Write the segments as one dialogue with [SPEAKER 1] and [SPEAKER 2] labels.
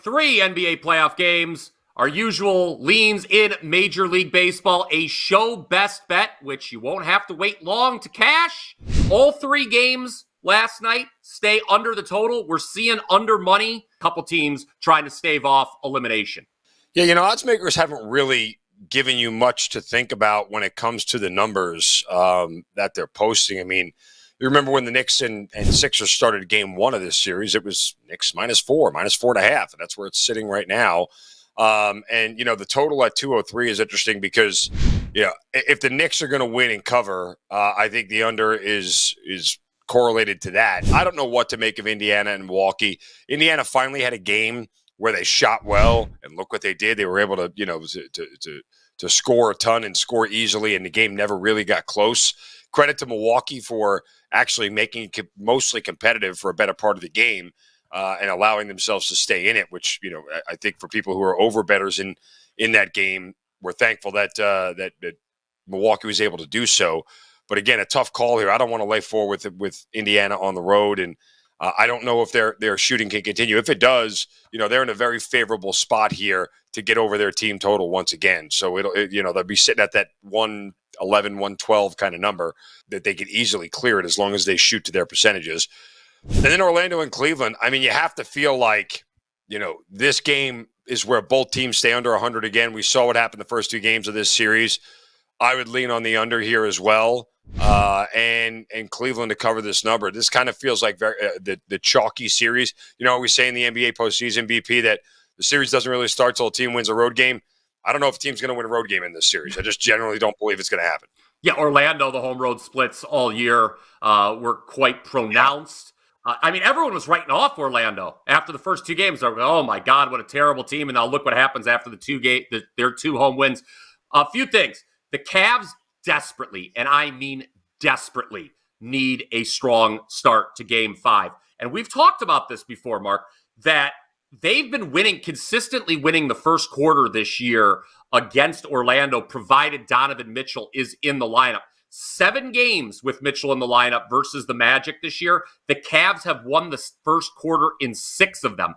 [SPEAKER 1] 3 NBA playoff games. Our usual leans in Major League Baseball, a show best bet, which you won't have to wait long to cash. All 3 games last night stay under the total. We're seeing under money. A couple teams trying to stave off elimination.
[SPEAKER 2] Yeah, odds makers haven't really given you much to think about when it comes to the numbers that they're posting. I mean, you remember when the Knicks and Sixers started game 1 of this series, it was Knicks -4, -4.5, and that's where it's sitting right now. And the total at 203 is interesting because, if the Knicks are going to win and cover, I think the under is correlated to that. I don't know what to make of Indiana and Milwaukee. Indiana finally had a game where they shot well, and look what they did. They were able to, to score a ton and score easily, and the game never really got close. Credit to Milwaukee for actually making it mostly competitive for a better part of the game. And allowing themselves to stay in it, which, I think for people who are over bettors in that game, we're thankful that that Milwaukee was able to do so. But again, a tough call here. I don't want to lay forward with Indiana on the road, and I don't know if their shooting can continue. If it does, they're in a very favorable spot here to get over their team total once again. So they'll be sitting at that 111, 112 kind of number that they could easily clear it as long as they shoot to their percentages. And then Orlando and Cleveland, I mean, you have to feel like, this game is where both teams stay under 100 again. We saw what happened the first 2 games of this series. I would lean on the under here as well, and Cleveland to cover this number. This kind of feels like the chalky series. We say in the NBA postseason, BP, that the series doesn't really start till a team wins a road game. I don't know if a team's going to win a road game in this series. I just generally don't believe it's going to happen.
[SPEAKER 1] Yeah, Orlando, the home road splits all year were quite pronounced. Everyone was writing off Orlando after the first 2 games. They're like, oh, my God, what a terrible team. And now look what happens after their 2 home wins. A few things. The Cavs desperately, and I mean desperately, need a strong start to Game 5. And we've talked about this before, Mark, that they've been consistently winning the first quarter this year against Orlando, provided Donovan Mitchell is in the lineup. 7 games with Mitchell in the lineup versus the Magic this year. The Cavs have won the first quarter in 6 of them.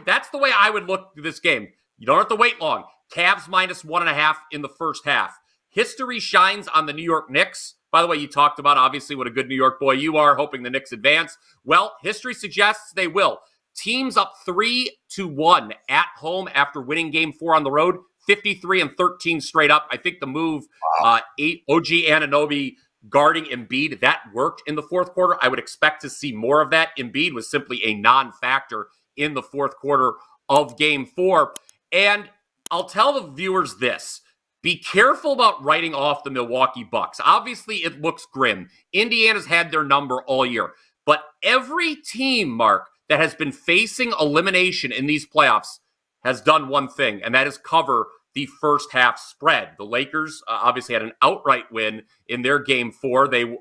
[SPEAKER 1] That's the way I would look at this game. You don't have to wait long. Cavs -1.5 in the first half. History shines on the New York Knicks. By the way, you talked about, obviously, what a good New York boy you are, hoping the Knicks advance. Well, history suggests they will. Teams up 3-1 at home after winning Game 4 on the road. 53-13 straight up. I think the move, OG Anunoby guarding Embiid, that worked in the fourth quarter. I would expect to see more of that. Embiid was simply a non-factor in the fourth quarter of Game 4. And I'll tell the viewers this. Be careful about writing off the Milwaukee Bucks. Obviously, it looks grim. Indiana's had their number all year. But every team, Mark, that has been facing elimination in these playoffs has done one thing, and that is cover the first half spread. The Lakers obviously had an outright win in their Game 4. They,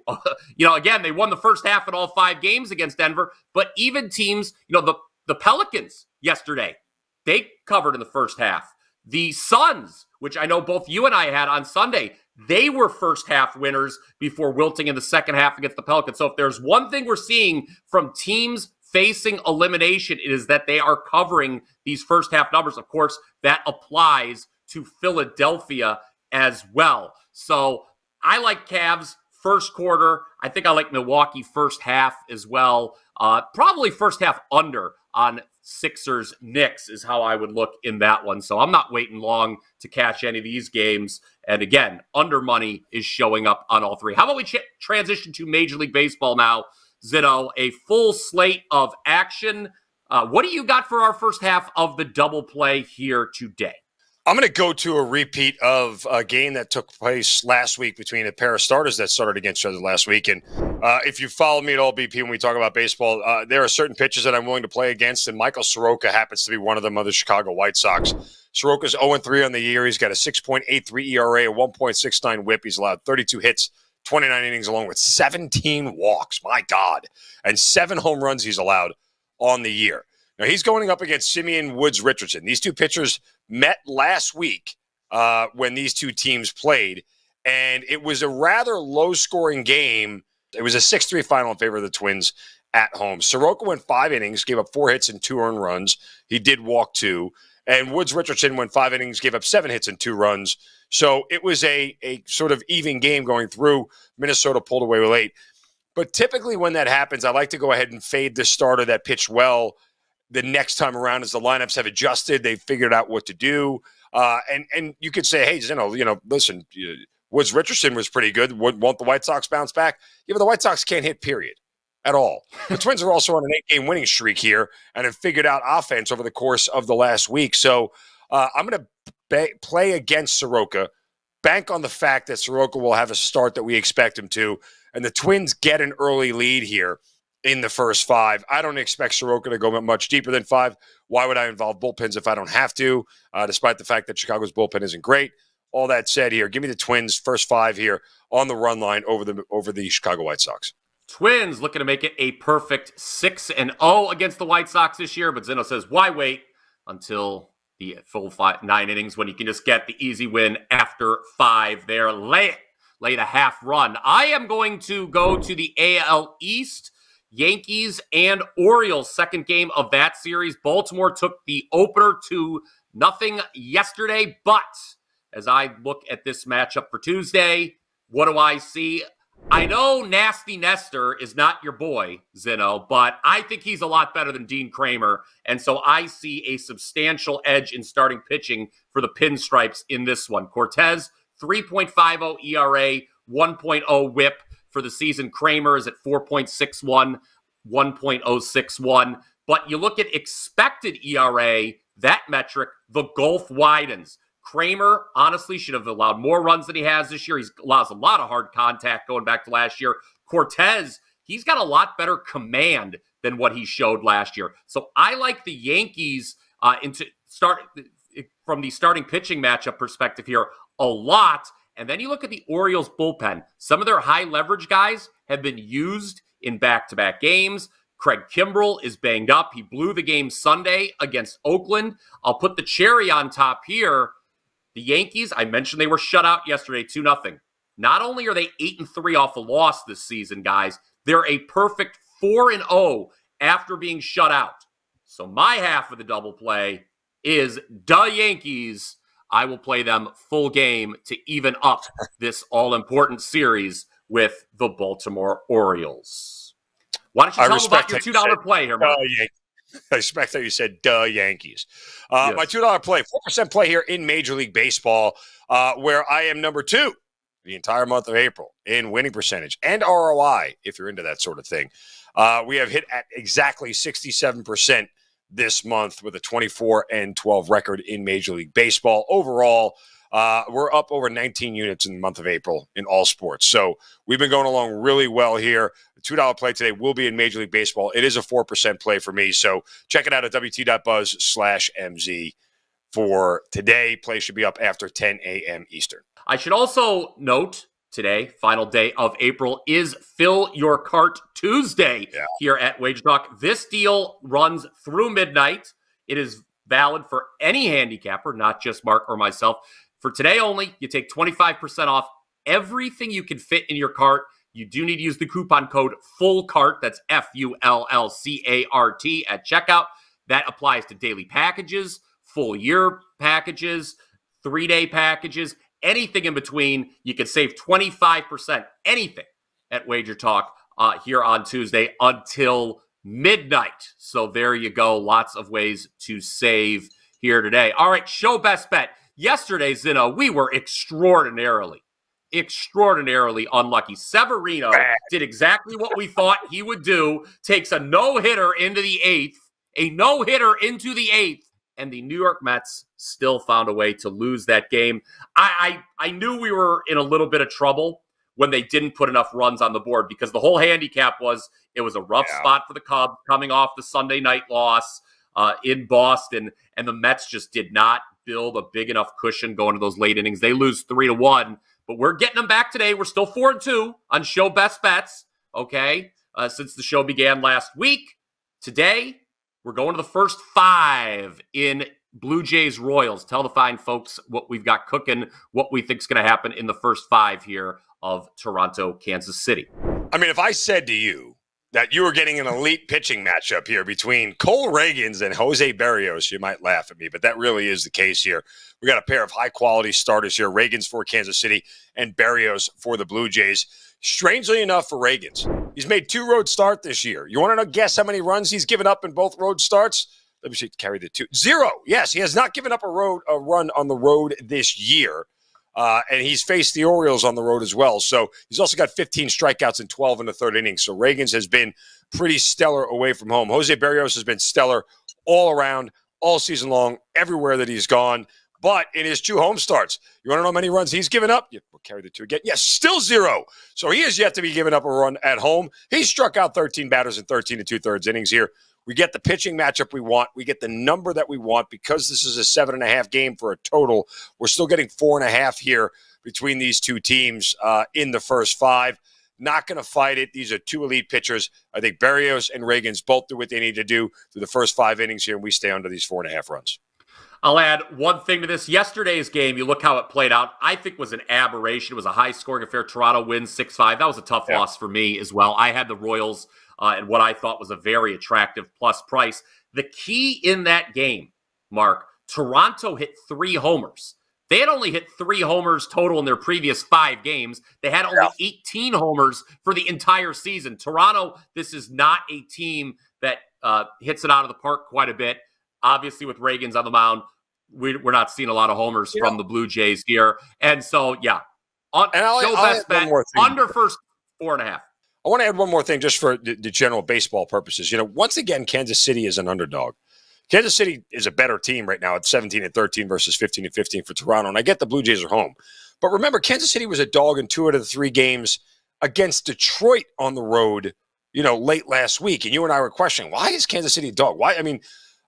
[SPEAKER 1] again, they won the first half in all 5 games against Denver. But even teams, the Pelicans yesterday, they covered in the first half. The Suns, which I know both you and I had on Sunday, they were first half winners before wilting in the second half against the Pelicans. So if there's one thing we're seeing from teams facing elimination, it is that they are covering these first half numbers. Of course, that applies to Philadelphia as well. So I like Cavs first quarter. I think I like Milwaukee first half as well. Probably first half under on Sixers Knicks is how I would look in that one. So I'm not waiting long to catch any of these games. And again, under money is showing up on all 3. How about we transition to Major League Baseball now? Zinno, a full slate of action. What do you got for our first half of the double play here today?
[SPEAKER 2] I'm going to go to a repeat of a game that took place last week between a pair of starters that started against each other last week. And if you follow me at all, BP, when we talk about baseball, there are certain pitchers that I'm willing to play against, and Michael Soroka happens to be one of them of the Chicago White Sox. Soroka's 0-3 on the year. He's got a 6.83 ERA, a 1.69 whip. He's allowed 32 hits, 29 innings, along with 17 walks. My God. And 7 home runs he's allowed on the year. Now, he's going up against Simeon Woods Richardson. These two pitchers met last week when these two teams played, and it was a rather low-scoring game. It was a 6-3 final in favor of the Twins, at home. Soroka went 5 innings, gave up 4 hits and 2 earned runs. He did walk 2. And Woods Richardson went 5 innings, gave up 7 hits and 2 runs. So it was a sort of even game going through. Minnesota pulled away late. But typically when that happens, I like to go ahead and fade the starter that pitched well the next time around as the lineups have adjusted. They've figured out what to do. And you could say, hey, Zinno, listen, Woods Richardson was pretty good. Won't the White Sox bounce back? Yeah, but the White Sox can't hit, period, at all. The Twins are also on an 8-game winning streak here and have figured out offense over the course of the last week. So I'm going to play against Soroka, bank on the fact that Soroka will have a start that we expect him to, and the Twins get an early lead here in the first 5. I don't expect Soroka to go much deeper than 5. Why would I involve bullpens if I don't have to, despite the fact that Chicago's bullpen isn't great? All that said here, give me the Twins first 5 here on the run line over the Chicago White Sox.
[SPEAKER 1] Twins looking to make it a perfect 6-0 against the White Sox this year, but Zinno says, why wait until the full 9 innings when you can just get the easy win after 5 there? Lay the half run. I am going to go to the AL East. Yankees and Orioles, second game of that series. Baltimore took the opener 2-0 yesterday, but as I look at this matchup for Tuesday, what do I see? I know Nasty Nestor is not your boy, Zinno, but I think he's a lot better than Dean Kramer, and so I see a substantial edge in starting pitching for the Pinstripes in this one. Cortez, 3.50 ERA, 1.0 whip for the season. Kramer is at 4.61, 1.061. But you look at expected ERA, that metric, the gulf widens. Kramer, honestly, should have allowed more runs than he has this year. He allows a lot of hard contact going back to last year. Cortez, he's got a lot better command than what he showed last year. So I like the Yankees from the starting pitching matchup perspective here a lot. And then you look at the Orioles bullpen. Some of their high leverage guys have been used in back-to-back games. Craig Kimbrell is banged up. He blew the game Sunday against Oakland. I'll put the cherry on top here. The Yankees, I mentioned they were shut out yesterday, 2-0. Not only are they 8-3 off a loss this season, guys, they're a perfect 4-0 after being shut out. So my half of the double play is the Yankees. I will play them full game to even up this all-important series with the Baltimore Orioles. Why don't you tell them about your $2 play here, Mark?
[SPEAKER 2] I respect how you said, duh, Yankees.
[SPEAKER 1] Yes.
[SPEAKER 2] My $2 play, 4% play here in Major League Baseball, where I am number 2 the entire month of April in winning percentage and ROI, if you're into that sort of thing. We have hit at exactly 67% this month with a 24-12 record in Major League Baseball. Overall, we're up over 19 units in the month of April in all sports. So we've been going along really well here. The $2 play today will be in Major League Baseball. It is a 4% play for me. So check it out at wt.buzz/MZ for today. Play should be up after 10 a.m. Eastern.
[SPEAKER 1] I should also note today, final day of April, is Fill Your Cart Tuesday here at WagerTalk. This deal runs through midnight. It is valid for any handicapper, not just Mark or myself. For today only, you take 25% off everything you can fit in your cart. You do need to use the coupon code FULLCART. That's FULLCART at checkout. That applies to daily packages, full year packages, 3-day packages, anything in between. You can save 25%, anything at WagerTalk here on Tuesday until midnight. So there you go. Lots of ways to save here today. All right, show best bet. Yesterday, Zinno, we were extraordinarily unlucky. Severino did exactly what we thought he would do, takes a no-hitter into the 8th, and the New York Mets still found a way to lose that game. I knew we were in a little bit of trouble when they didn't put enough runs on the board, because the whole handicap was it was a rough spot for the Cubs coming off the Sunday night loss in Boston, and the Mets just did not build a big enough cushion going to those late innings. They lose 3-1, but we're getting them back today. We're still 4-2 on show best bets, okay, since the show began last week. Today, we're going to the first 5 in Blue Jays Royals. Tell the fine folks what we've got cooking, what we think is going to happen in the first 5 here of Toronto, Kansas City.
[SPEAKER 2] I mean, if I said to you that you were getting an elite pitching matchup here between Cole Ragans and Jose Berrios. You might laugh at me, but that really is the case here. We got a pair of high-quality starters here, Ragans for Kansas City and Berrios for the Blue Jays. Strangely enough for Ragans, he's made 2 road starts this year. You want to guess how many runs he's given up in both road starts? Let me see, carry the 2. 0. Yes, he has not given up a run on the road this year. And he's faced the Orioles on the road as well. So he's also got 15 strikeouts and 12 in the 3rd inning. So Ragans has been pretty stellar away from home. Jose Berrios has been stellar all around, all season long, everywhere that he's gone. But in his 2 home starts, you want to know how many runs he's given up? We'll carry the 2 again. Yes, still 0. So he has yet to be giving up a run at home. He struck out 13 batters in 13 2/3 innings here. We get the pitching matchup we want. We get the number that we want. Because this is a 7.5 game for a total, we're still getting 4.5 here between these 2 teams in the first 5. Not going to fight it. These are 2 elite pitchers. I think Berrios and Ragans both do what they need to do through the first 5 innings here, and we stay under these 4.5 runs.
[SPEAKER 1] I'll add one thing to this. Yesterday's game, you look how it played out, I think was an aberration. It was a high-scoring affair. Toronto wins 6-5. That was a tough loss for me as well. I had the Royals and what I thought was a very attractive plus price. The key in that game, Mark, Toronto hit 3 homers. They had only hit 3 homers total in their previous 5 games. They had only 18 homers for the entire season. Toronto, this is not a team that hits it out of the park quite a bit. Obviously, with Ragans on the mound, we're not seeing a lot of homers from the Blue Jays here. And so, best bet, under first 4.5.
[SPEAKER 2] I want to add one more thing just for the general baseball purposes. Once again, Kansas City is an underdog. Kansas City is a better team right now at 17-13 versus 15-15 for Toronto. And I get the Blue Jays are home. But remember, Kansas City was a dog in 2 out of the 3 games against Detroit on the road, late last week. And you and I were questioning, why is Kansas City a dog? Why? I mean,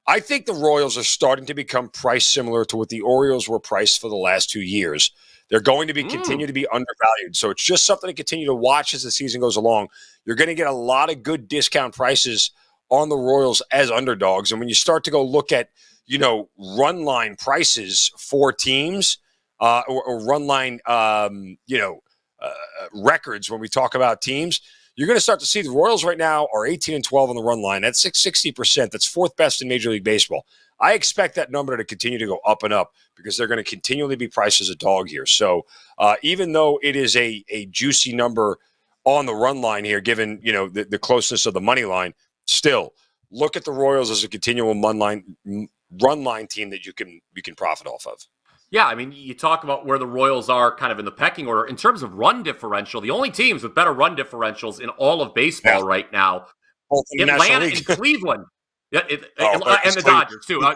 [SPEAKER 2] I think the Royals are starting to become priced similar to what the Orioles were priced for the last 2 years. They're going to continue to be undervalued. So it's just something to continue to watch as the season goes along. You're going to get a lot of good discount prices on the Royals as underdogs. And when you start to go look at, run line prices for teams or run line, records when we talk about teams, you're going to start to see the Royals right now are 18-12 on the run line. That's 60%. That's 4th best in Major League Baseball. I expect that number to continue to go up and up because they're going to continually be priced as a dog here. So even though it is a juicy number on the run line here, given the closeness of the money line, still look at the Royals as a continual run line team that you can profit off of.
[SPEAKER 1] Yeah, I mean, you talk about where the Royals are kind of in the pecking order. In terms of run differential, the only teams with better run differdifferentials in all of baseball right now, Atlanta and Cleveland. Yeah, and the Dodgers, too. No,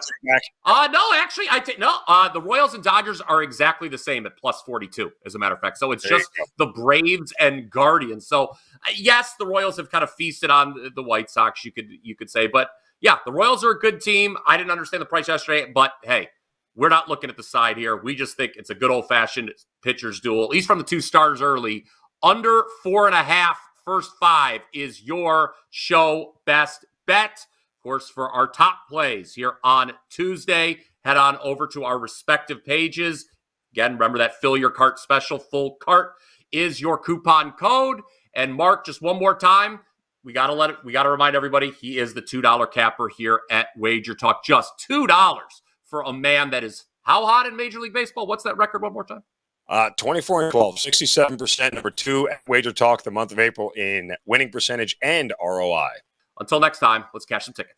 [SPEAKER 1] actually, the Royals and Dodgers are exactly the same at plus 42, as a matter of fact. So it's just the Braves and Guardians. So, yes, the Royals have kind of feasted on the White Sox, you could say. But, yeah, the Royals are a good team. I didn't understand the price yesterday, but, hey, we're not looking at the side here. We just think it's a good old-fashioned pitcher's duel, at least from the 2 starters early. Under 4.5, first 5 is your show best bet. Of course, for our top plays here on Tuesday, head on over to our respective pages. Again, remember that fill your cart special. Full cart is your coupon code. And Mark, just one more time, we gotta remind everybody he is the $2 capper here at WagerTalk. Just $2 for a man that is how hot in Major League Baseball? What's that record one more time?
[SPEAKER 2] 24-12, 67%. Number 2 at WagerTalk, the month of April in winning percentage and ROI.
[SPEAKER 1] Until next time, let's cash some tickets.